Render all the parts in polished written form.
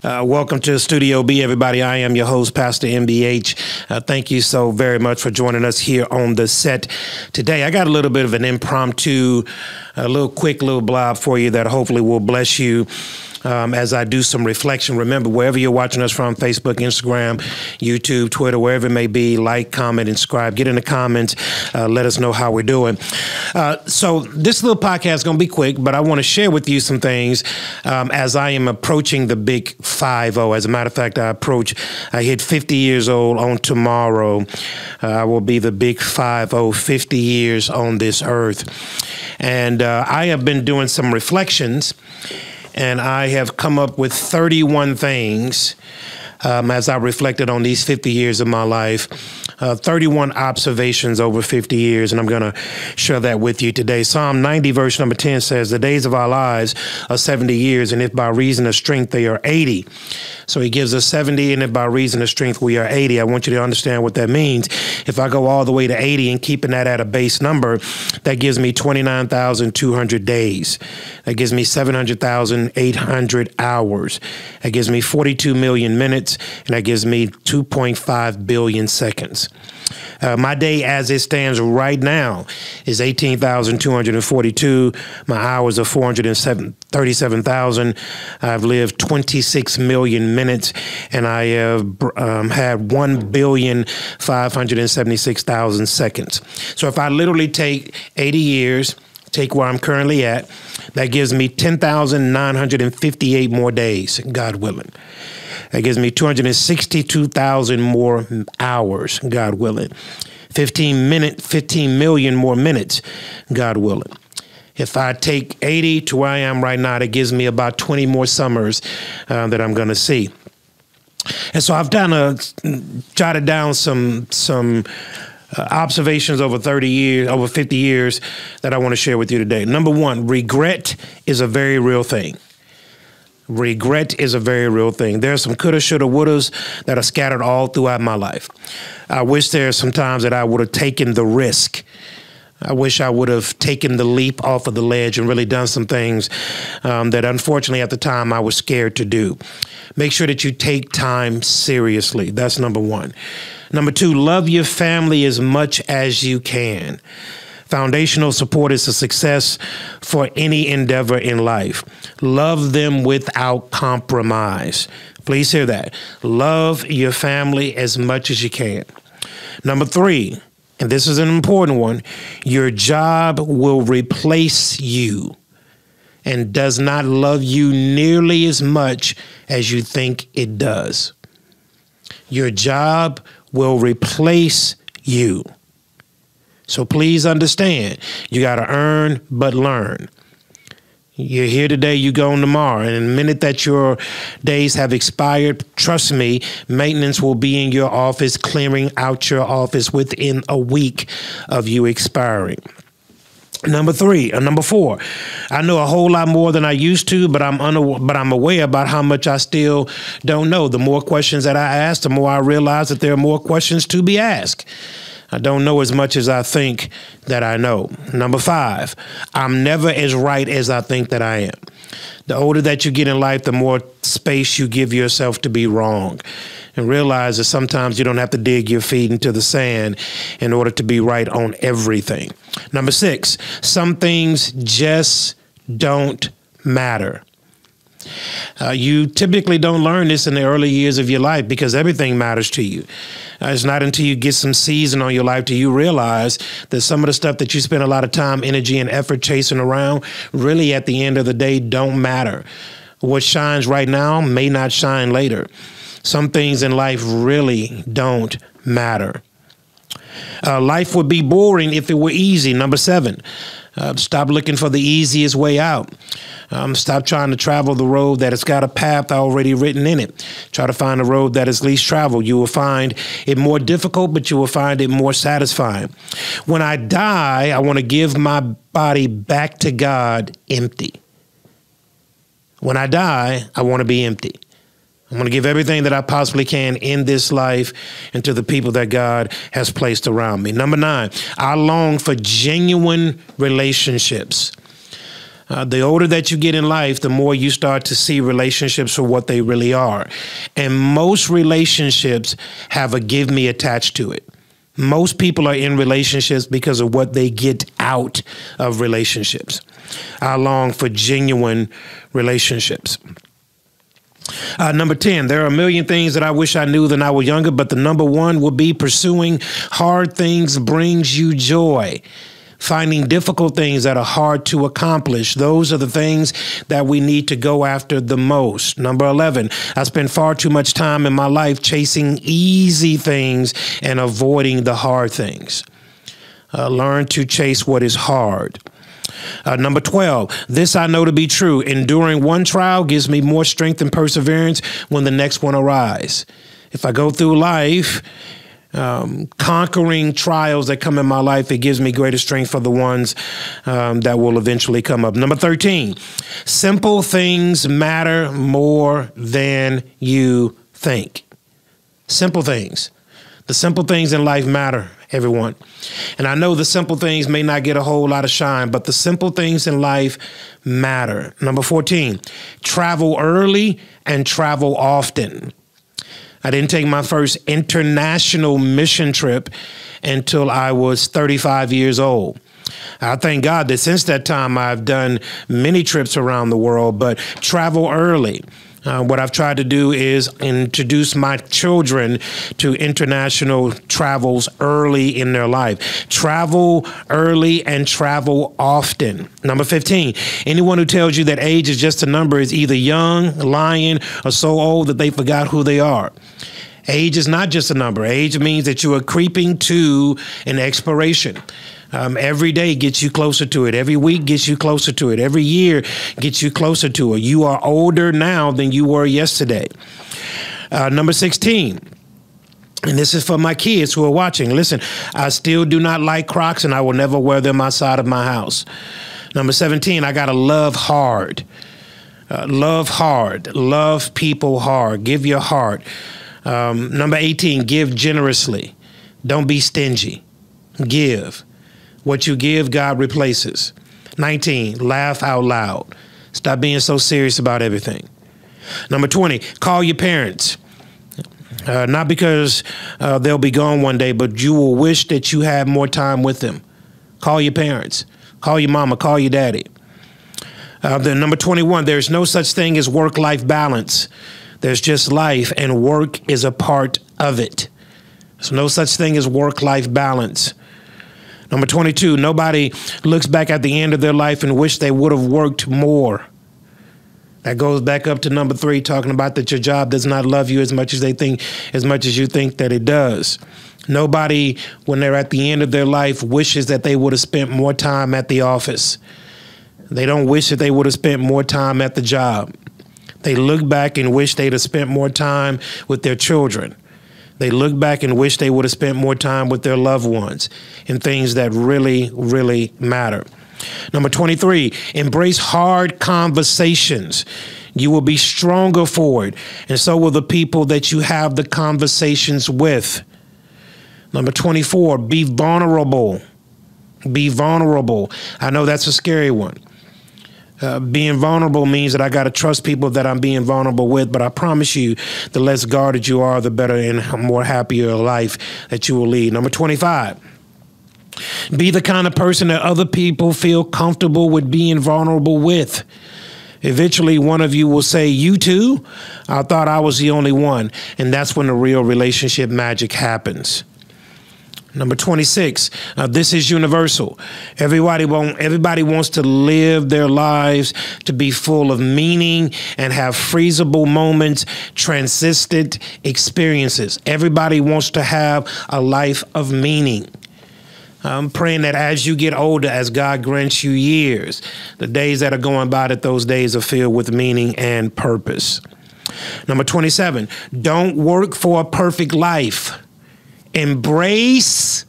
Welcome to Studio B, everybody. I am your host, Pastor MBH. Thank you so very much for joining us here on the set today. I got a little bit of an impromptu, quick blog for you that hopefully will bless you as I do some reflection. Remember, wherever you're watching us from, Facebook, Instagram, YouTube, Twitter, wherever it may be, like, comment, and subscribe. Get in the comments. Let us know how we're doing. So this little podcast is going to be quick, but I want to share with you some things as I am approaching the big 50. As a matter of fact, I hit 50 years old on tomorrow. I will be the big 50 years on this earth. And I have been doing some reflections, and I have come up with 31 things as I reflected on these 50 years of my life, 31 observations over 50 years, and I'm going to share that with you today. Psalm 90, verse number 10 says, "The days of our lives are 70 years, and if by reason of strength they are 80. So he gives us 70, and if by reason of strength we are 80. I want you to understand what that means. If I go all the way to 80 and keeping that at a base number, that gives me 29,200 days. That gives me 700,800 hours. That gives me 42 million minutes, and that gives me 2.5 billion seconds. My day as it stands right now is 18,242. My hours are 437,000. I've lived 26 million minutes, and I have had 1,576,000 seconds. So if I literally take 80 years, take where I'm currently at, that gives me 10,958 more days, God willing. That gives me 262,000 more hours, God willing. 15 million more minutes, God willing. If I take 80 to where I am right now, that gives me about 20 more summers that I'm going to see. And so I've jotted down some observations over 50 years that I want to share with you today. Number one, regret is a very real thing. Regret is a very real thing. There's some coulda, shoulda, wouldas that are scattered all throughout my life. I wish there are some times that I would have taken the risk. I wish I would have taken the leap off of the ledge and really done some things that unfortunately at the time I was scared to do. Make sure that you take time seriously. That's number one. Number two, love your family as much as you can. Foundational support is a success for any endeavor in life. Love them without compromise. Please hear that. Love your family as much as you can. Number three, and this is an important one, your job will replace you and does not love you nearly as much as you think it does. Your job will replace you. So please understand, you got to earn but learn. You're here today, you're gone tomorrow. And the minute that your days have expired, trust me, maintenance will be in your office, clearing out your office within a week of you expiring. Number four, I know a whole lot more than I used to, but I'm aware about how much I still don't know. The more questions that I ask, the more I realize that there are more questions to be asked. I don't know as much as I think that I know. Number five, I'm never as right as I think that I am. The older that you get in life, the more space you give yourself to be wrong. And realize that sometimes you don't have to dig your feet into the sand in order to be right on everything. Number six, some things just don't matter. You typically don't learn this in the early years of your life because everything matters to you. It's not until you get some season on your life do you realize that some of the stuff that you spend a lot of time, energy, and effort chasing around really at the end of the day don't matter. What shines right now may not shine later. Some things in life really don't matter. Life would be boring if it were easy. Number seven, stop looking for the easiest way out. Stop trying to travel the road that has got a path already written in it. Try to find a road that is least traveled. You will find it more difficult, but you will find it more satisfying. When I die, I want to give my body back to God empty. When I die, I want to be empty. I'm going to give everything that I possibly can in this life and to the people that God has placed around me. Number nine, I long for genuine relationships. The older that you get in life, the more you start to see relationships for what they really are. And most relationships have a give me attached to it. Most people are in relationships because of what they get out of relationships. I long for genuine relationships. Number 10, there are a million things that I wish I knew when I was younger, but the number one would be pursuing hard things brings you joy. Finding difficult things that are hard to accomplish. Those are the things that we need to go after the most. Number 11, I spend far too much time in my life chasing easy things and avoiding the hard things. Learn to chase what is hard. Number 12, this I know to be true. Enduring one trial gives me more strength and perseverance when the next one arises. If I go through life conquering trials that come in my life, it gives me greater strength for the ones that will eventually come up. Number 13, simple things matter more than you think. Simple things. The simple things in life matter, everyone. And I know the simple things may not get a whole lot of shine, but the simple things in life matter. Number 14, travel early and travel often. I didn't take my first international mission trip until I was 35 years old. I thank God that since that time I've done many trips around the world, but travel early. What I've tried to do is introduce my children to international travels early in their life. Travel early and travel often. Number 15, anyone who tells you that age is just a number is either young, lying, or so old that they forgot who they are. Age is not just a number. Age means that you are creeping to an expiration. Every day gets you closer to it. Every week gets you closer to it. Every year gets you closer to it. You are older now than you were yesterday. Number 16. And this is for my kids who are watching. Listen, I still do not like Crocs and I will never wear them outside of my house. Number 17, I got to love hard. Love hard. Love people hard. Give your heart. Number 18, give generously. Don't be stingy. Give. What you give, God replaces. 19, laugh out loud. Stop being so serious about everything. Number 20, call your parents. Not because they'll be gone one day, but you will wish that you had more time with them. Call your parents. Call your mama. Call your daddy. Then number 21, there's no such thing as work-life balance. There's just life, and work is a part of it. There's no such thing as work-life balance. Number 22, nobody looks back at the end of their life and wish they would have worked more. That goes back up to number 3, talking about that your job does not love you as much as you think that it does. Nobody, when they're at the end of their life, wishes that they would have spent more time at the office. They don't wish that they would have spent more time at the job. They look back and wish they'd have spent more time with their children. They look back and wish they would have spent more time with their loved ones and things that really, really matter. Number 23, embrace hard conversations. You will be stronger for it, and so will the people that you have the conversations with. Number 24, be vulnerable. Be vulnerable. I know that's a scary one. Being vulnerable means that I got to trust people that I'm being vulnerable with. But I promise you, the less guarded you are, the better and more happier life that you will lead. Number 25, be the kind of person that other people feel comfortable with being vulnerable with. Eventually, one of you will say, you too? I thought I was the only one. And that's when the real relationship magic happens. Number 26, this is universal. Everybody wants to live their lives to be full of meaning and have freezable moments, transistent experiences. Everybody wants to have a life of meaning. I'm praying that as you get older, as God grants you years, the days that are going by, that those days are filled with meaning and purpose. Number 27, don't work for a perfect life. Embrace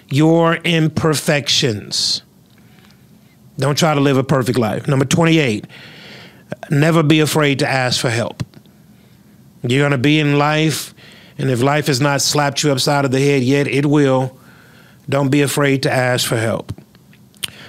your imperfections. Don't try to live a perfect life. Number 28, never be afraid to ask for help. You're going to be in life, and if life has not slapped you upside of the head yet, it will. Don't be afraid to ask for help.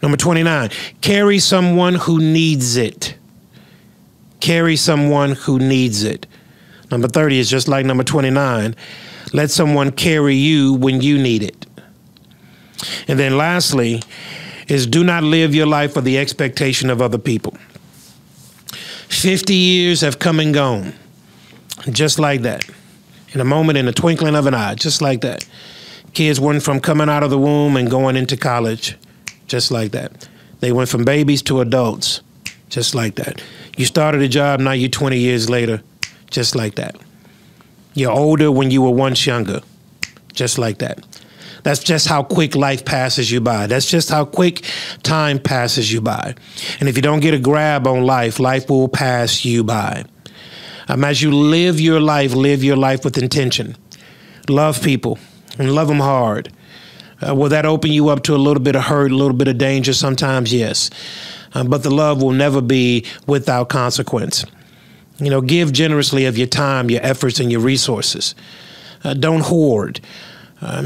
Number 29, carry someone who needs it. Carry someone who needs it. Number 30 is just like number 29. Let someone carry you when you need it. And then lastly is do not live your life for the expectation of other people. 50 years have come and gone, just like that. In a moment, in the twinkling of an eye, just like that. Kids went from coming out of the womb and going into college, just like that. They went from babies to adults, just like that. You started a job, now you're 20 years later, just like that. You're older when you were once younger, just like that. That's just how quick life passes you by. That's just how quick time passes you by. And if you don't get a grab on life, life will pass you by. As you live your life with intention. Love people and love them hard. Will that open you up to a little bit of hurt, a little bit of danger? Sometimes, yes. But the love will never be without consequence. Give generously of your time, your efforts, and your resources. Don't hoard.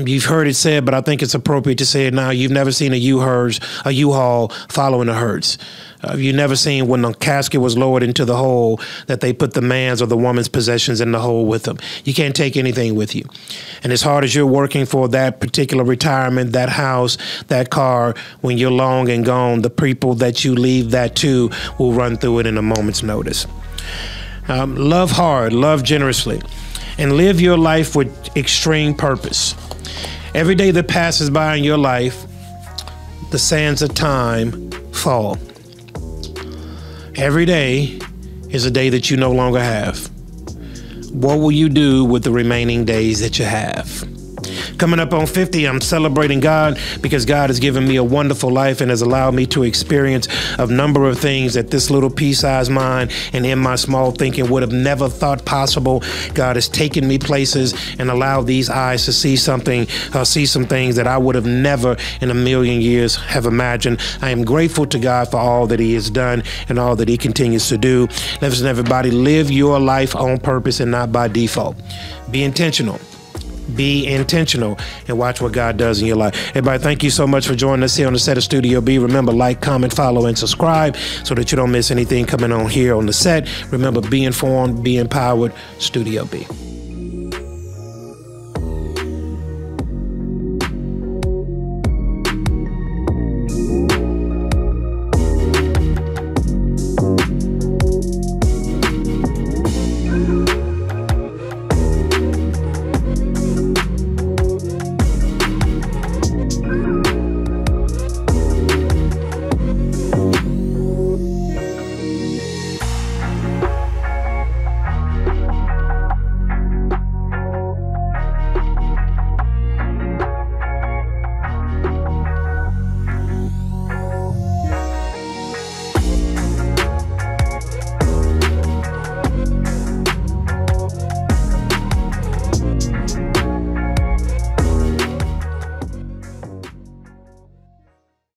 You've heard it said, but I think it's appropriate to say it now. You've never seen a U-Haul following a hearse. You've never seen when the casket was lowered into the hole that they put the man's or the woman's possessions in the hole with them. You can't take anything with you. And as hard as you're working for that particular retirement, that house, that car, when you're long and gone, the people that you leave that to will run through it in a moment's notice. Love hard, love generously, and live your life with extreme purpose. Every day that passes by in your life, the sands of time fall. Every day is a day that you no longer have. What will you do with the remaining days that you have? Coming up on 50, I'm celebrating God because God has given me a wonderful life and has allowed me to experience a number of things that this little pea-sized mind and in my small thinking would have never thought possible. God has taken me places and allowed these eyes to see some things that I would have never in a million years have imagined. I am grateful to God for all that He has done and all that He continues to do. Listen, everybody, live your life on purpose and not by default. Be intentional. Be intentional and watch what God does in your life. Everybody, thank you so much for joining us here on the set of Studio B. Remember, like, comment, follow, and subscribe so that you don't miss anything coming on here on the set. Remember, be informed, be empowered. Studio B.